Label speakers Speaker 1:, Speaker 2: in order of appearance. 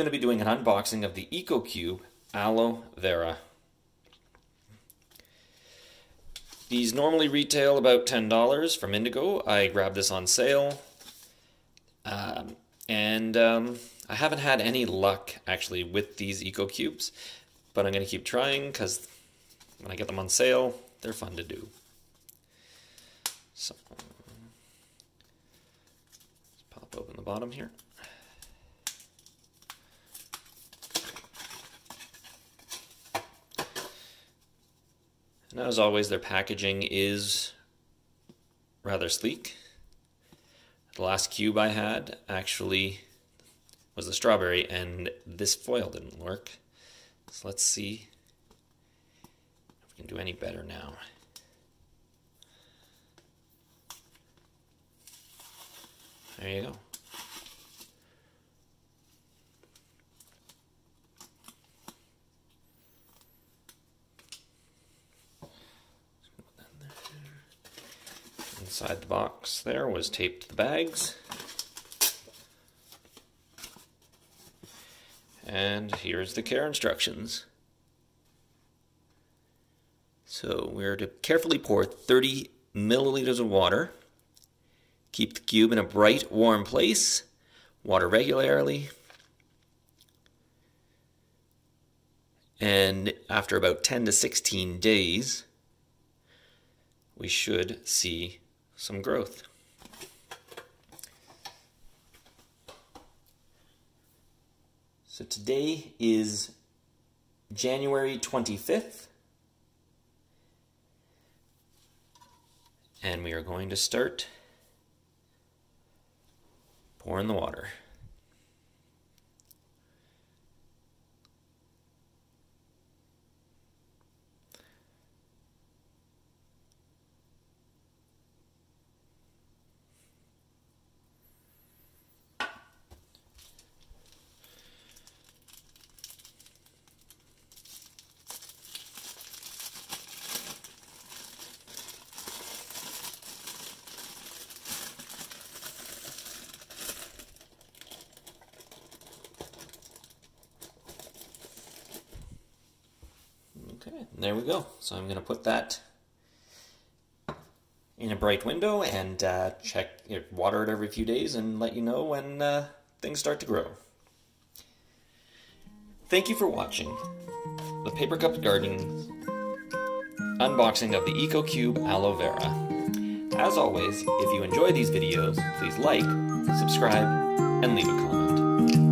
Speaker 1: to be doing an unboxing of the Ecocube Aloe Vera. These normally retail about $10 from Indigo. I grabbed this on sale. I haven't had any luck actually with these Ecocubes, but I'm going to keep trying because when I get them on sale, they're fun to do. So, let's pop open the bottom here. And as always, their packaging is rather sleek. The last cube I had actually was the strawberry, and this foil didn't work. So let's see if we can do any better now. There you go. Inside the box there was taped to the bags. And here's the care instructions. So we're to carefully pour 30 milliliters of water. Keep the cube in a bright, warm place. Water regularly. And after about 10 to 16 days, we should see some growth. So today is January 25th, and we are going to start pouring the water. Okay, there we go. So I'm going to put that in a bright window and water it every few days and let you know when things start to grow. Thank you for watching the Paper Cup Gardening unboxing of the Ecocube Aloe Vera. As always, if you enjoy these videos, please like, subscribe, and leave a comment.